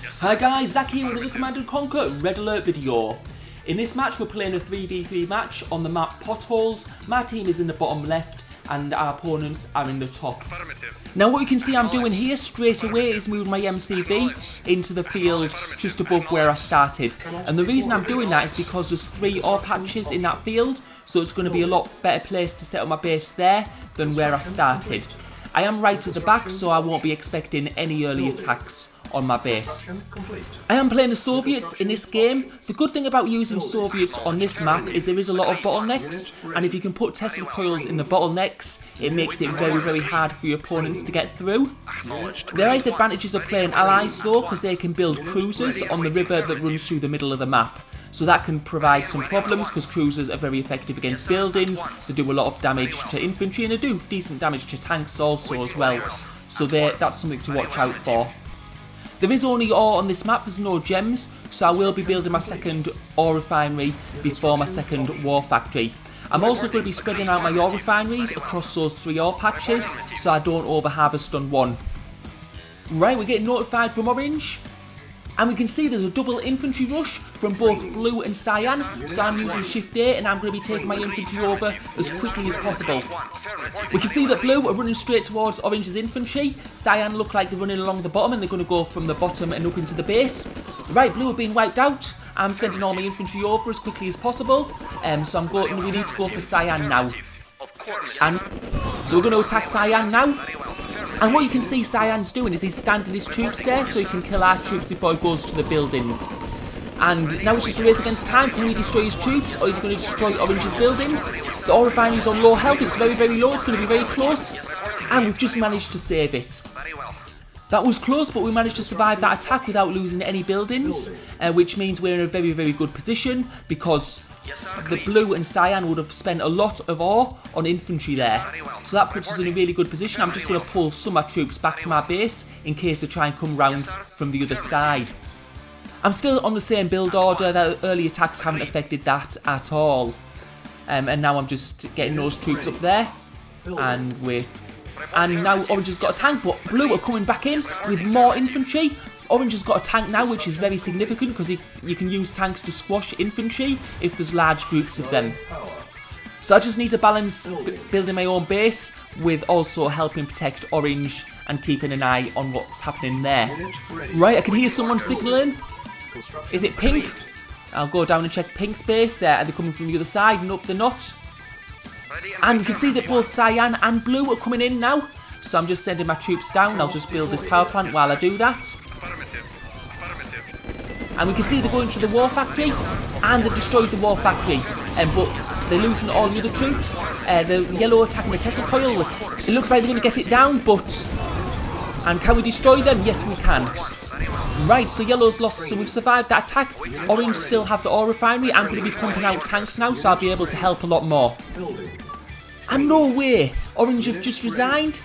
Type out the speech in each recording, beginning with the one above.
Hi guys, Zach here with another Command & Conquer Red Alert video. In this match we're playing a 3v3 match on the map Potholes. My team is in the bottom left and our opponents are in the top. Now what you can see I'm doing here straight away is moving my MCV into the field just above where I started. And the reason I'm doing that is because there's 3 ore patches in that field, so it's going to be a lot better place to set up my base there than where I started. I am right at the back, so I won't be expecting any early attacks on my base. I am playing the Soviets in this game. The good thing about using Soviets on this map is there is a lot of bottlenecks, and if you can put Tesla coils in the bottlenecks, it makes it very hard for your opponents to get through. There is advantages of playing allies though, because they can build cruisers on the river that runs through the middle of the map. So that can provide some problems because cruisers are very effective against buildings, they do a lot of damage to infantry and they do decent damage to tanks also as well. So that's something to watch out for. There is only ore on this map, there's no gems, so I will be building my second ore refinery before my second war factory. I'm also going to be spreading out my ore refineries across those 3 ore patches so I don't over harvest on one. Right, we're getting notified from orange. And we can see there's a double infantry rush from both blue and cyan, so I'm using shift A and I'm going to be taking my infantry over as quickly as possible. We can see that blue are running straight towards orange's infantry, cyan look like they're running along the bottom and they're going to go from the bottom and up into the base. Right, blue are being wiped out, I'm sending all my infantry over as quickly as possible, so we need to go for cyan now. And so we're going to attack cyan now. And what you can see Cyan's doing is he's standing his troops there so he can kill our troops before he goes to the buildings. And now it's just a race against time. Can he destroy his troops or is he going to destroy Orange's buildings? The ore refinery is on low health, it's very low, it's going to be very close. And we've just managed to save it. That was close, but we managed to survive that attack without losing any buildings, which means we're in a very good position because the blue and cyan would have spent a lot of ore on infantry there. So that puts us in a really good position. I'm just going to pull some of my troops back to my base in case they try and come round from the other side. I'm still on the same build order, the early attacks haven't affected that at all. And now I'm just getting those troops up there. And now Orange has got a tank, but blue are coming back in with more infantry. Orange has got a tank now, which is very significant because you can use tanks to squash infantry if there's large groups of them. So I just need to balance building my own base with also helping protect Orange and keeping an eye on what's happening there. Right, I can hear someone signalling. Is it Pink? I'll go down and check Pink's base. Are they coming from the other side? Nope, they're not. And you can see that both cyan and blue are coming in now. So I'm just sending my troops down. I'll just build this power plant while I do that. And we can see they're going to the war factory, and they've destroyed the war factory, but they're losing all the other troops. The yellow attacking the Tesla coil. It looks like they're going to get it down, and can we destroy them? Yes, we can. Right, so yellow's lost, so we've survived that attack. Orange still have the ore refinery. I'm going to be pumping out tanks now, so I'll be able to help a lot more. And no way, Orange have just resigned.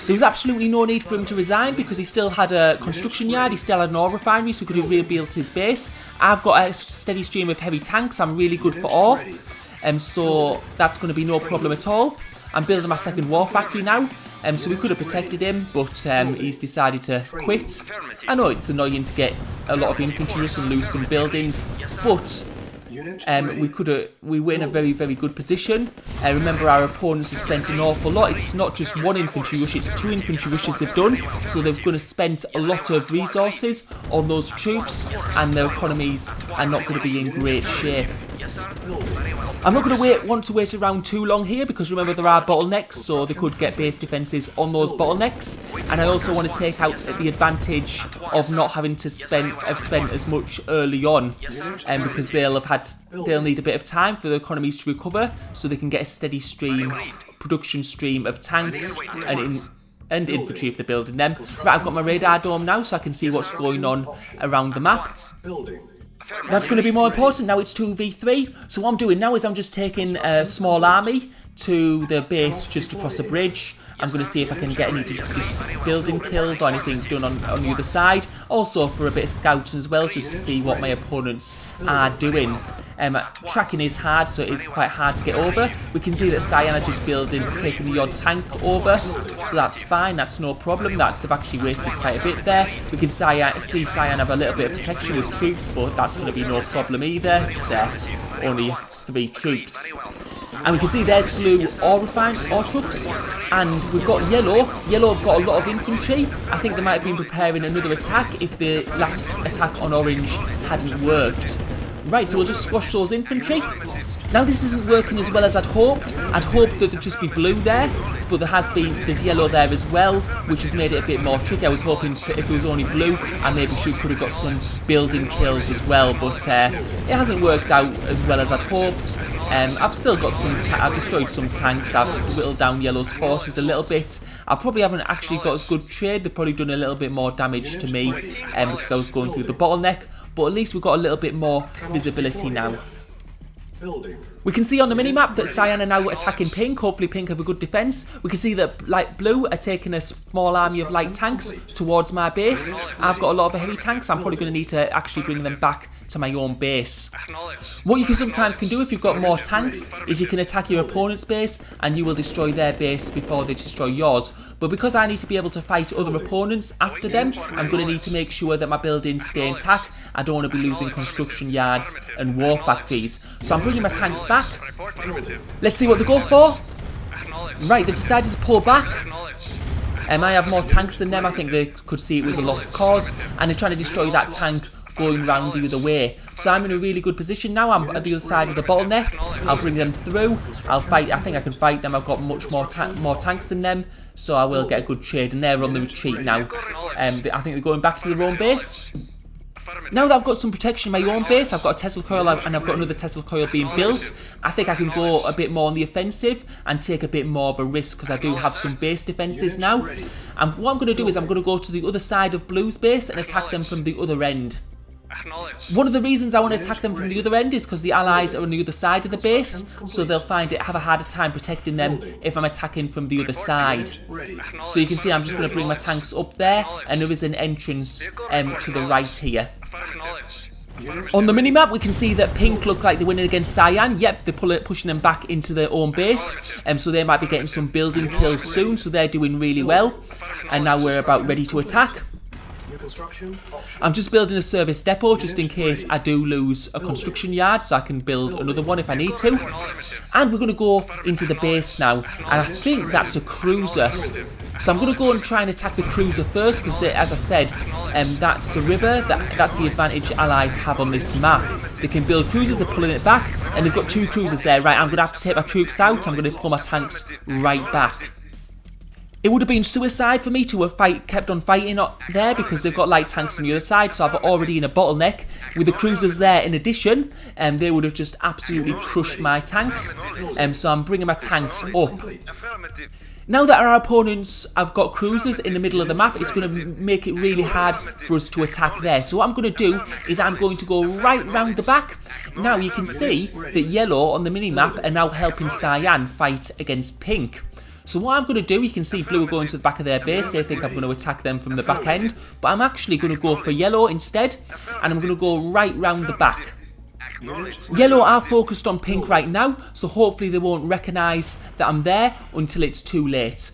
There was absolutely no need for him to resign because he still had a construction yard, he still had an ore refinery, so he could have rebuilt his base. I've got a steady stream of heavy tanks, I'm really good for ore, so that's going to be no problem at all. I'm building my second war factory now, so we could have protected him, but he's decided to quit. I know it's annoying to get a lot of infantry and lose some buildings, but we were in a very good position. Remember, our opponents have spent an awful lot. It's not just one infantry rush, it's 2 infantry rushes they've done, so they're going to spend a lot of resources on those troops and their economies are not going to be in great shape. I'm not going to want to wait around too long here because remember there are bottlenecks, so they could get base defences on those bottlenecks, and I also want to take out the advantage of not having to spend as much early on, because they'll need a bit of time for the economies to recover so they can get a steady production stream of tanks and infantry if they're building them. Right, I've got my radar dome now so I can see what's going on around the map. That's going to be more important. Now it's 2v3. So what I'm doing now is I'm just taking a small army to the base just across the bridge. I'm going to see if I can get any just building kills or anything done on the other side. Also for a bit of scouting as well, just to see what my opponents are doing. Tracking is hard, so it is quite hard to get over. We can see that Cyan are just building, taking the odd tank over, so that's fine, that's no problem. That they've actually wasted quite a bit there. We can see Cyan have a little bit of protection with troops, but that's going to be no problem either. It's only 3 troops. And we can see there's blue ore trucks, and we've got yellow. Yellow have got a lot of infantry. I think they might have been preparing another attack if the last attack on orange hadn't worked. Right, so we'll just squash those infantry. Now this isn't working as well as I'd hoped. I'd hoped that there'd just be blue there, but there's yellow there as well, which has made it a bit more tricky. I was hoping if it was only blue, I maybe could have got some building kills as well, but it hasn't worked out as well as I'd hoped. I've still got I've destroyed some tanks. I've whittled down yellow's forces a little bit. I probably haven't actually got as good trade. They've probably done a little bit more damage to me because I was going through the bottleneck. But at least we've got a little bit more visibility now. We can see on the minimap that Cyan are now attacking Pink. Hopefully Pink have a good defence. We can see that light blue are taking a small army of light tanks towards my base. I've got a lot of heavy tanks. I'm probably going to need to actually bring them back to my own base. What you sometimes can do if you've got more tanks is you can attack your opponent's base and you will destroy their base before they destroy yours. But because I need to be able to fight other opponents after them, I'm going to need to make sure that my buildings stay intact. I don't want to be losing construction yards and war factories. So I'm bringing my tanks back. Let's see what they go for. Right, they've decided to pull back. I have more tanks than them. I think they could see it was a lost cause. And they're trying to destroy that tank going round the other way. So I'm in a really good position now. I'm at the other side of the bottleneck. I'll bring them through. I'll fight. I think I can fight them. I've got much more tanks than them. So I will get a good trade, and they're on the retreat now. I think they're going back to their own base. Now that I've got some protection in my own base, I've got a Tesla coil and I've got another Tesla coil being built. I think I can go a bit more on the offensive and take a bit more of a risk because I do have some base defences now. And what I'm going to do is I'm going to go to the other side of Blue's base and attack them from the other end. One of the reasons I want to attack them from the other end is because the allies are on the other side of the base, so they'll have a harder time protecting them if I'm attacking from the other side. So you can see I'm just going to bring my tanks up there, and there is an entrance to the right here. On the minimap, we can see that Pink look like they're winning against Cyan. Yep, they're pushing them back into their own base, so they might be getting some building kills soon, so they're doing really well. And now we're about ready to attack. I'm just building a service depot just in case I do lose a construction yard, so I can build another one if I need to. And we're going to go into the base now, and I think that's a cruiser. So I'm going to go and try and attack the cruiser first because, as I said, that's a river. That's the advantage allies have on this map. They can build cruisers, they're pulling it back, and they've got 2 cruisers there. Right, I'm going to have to take my troops out. I'm going to pull my tanks right back. It would have been suicide for me to have kept on fighting there because they've got light tanks on the other side, so I've already in a bottleneck. With the cruisers there in addition, they would have just absolutely crushed my tanks. So I'm bringing my tanks up. Now that our opponents have got cruisers in the middle of the map, it's going to make it really hard for us to attack there. So what I'm going to do is I'm going to go right round the back. Now you can see that yellow on the mini-map are now helping Cyan fight against Pink. So what I'm going to do, you can see blue are going to the back of their base. They think I'm going to attack them from the back end. But I'm actually going to go for yellow instead. And I'm going to go right round the back. Yellow are focused on Pink right now, so hopefully they won't recognise that I'm there until it's too late.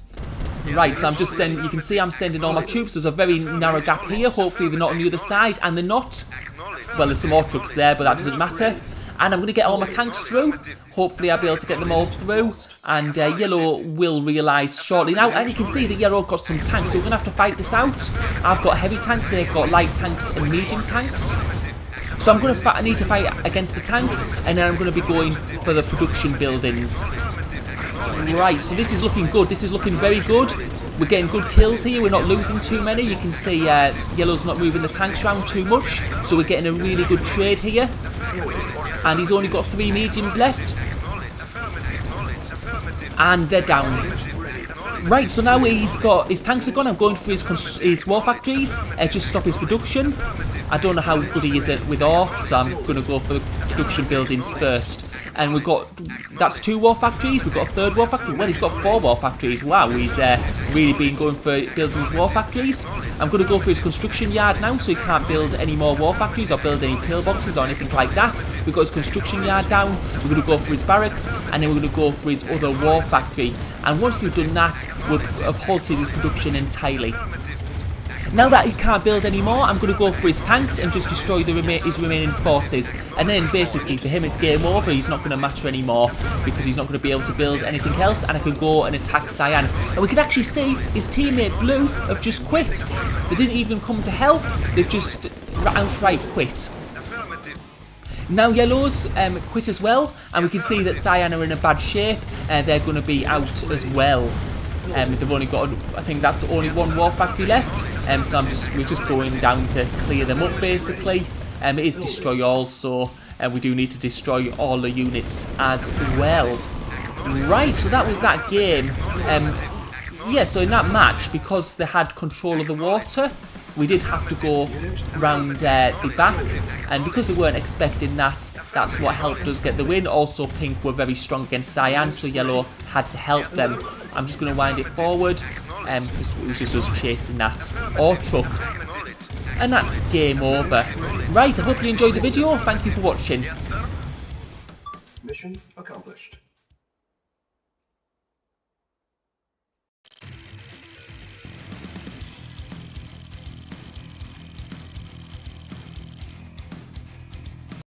Right, so I'm just sending, you can see I'm sending all my troops. There's a very narrow gap here. Hopefully they're not on the other side, and they're not. Well, there's some more trucks there, but that doesn't matter. And I'm going to get all my tanks through. Hopefully I'll be able to get them all through. And yellow will realise shortly now. And you can see that yellow got some tanks, so we're going to have to fight this out. I've got heavy tanks, they've got light tanks and medium tanks. So I need to fight against the tanks, and then I'm going to be going for the production buildings. Right, so this is looking good. This is looking very good. We're getting good kills here. We're not losing too many. You can see yellow's not moving the tanks around too much. So we're getting a really good trade here. And he's only got 3 mediums left. And they're down. Right, so now he's got his tanks are gone. I'm going for his war factories, just stop his production. I don't know how good he is with ore, so I'm going to go for the production buildings first. And we've got, that's 2 war factories. We've got a 3rd war factory. Well, he's got 4 war factories. Wow, he's really been going for building his war factories. I'm going to go for his construction yard now, so he can't build any more war factories or build any pillboxes or anything like that. We've got his construction yard down. We're going to go for his barracks, and then we're going to go for his other war factory. And once we've done that, we'll have halted his production entirely. Now that he can't build anymore, I'm going to go for his tanks and just destroy his remaining forces. And then basically for him it's game over. He's not going to matter anymore because he's not going to be able to build anything else, and I can go and attack Cyan. And we can actually see his teammate Blue have just quit. They didn't even come to help. They've just outright quit. Now Yellow's quit as well, and we can see that Cyan are in a bad shape. They're going to be out as well. They've only got, I think that's only 1 war factory left. So we're just going down to clear them up basically. It is destroy all, so we do need to destroy all the units as well. Right, so that was that game. Yeah, so in that match, because they had control of the water, we did have to go round the back, and because they weren't expecting that, that's what helped us get the win. Also, Pink were very strong against Cyan, so Yellow had to help them. I'm just going to wind it forward, because it was just us chasing that or truck. And that's game over. Right, I hope you enjoyed the video. Thank you for watching. Mission accomplished.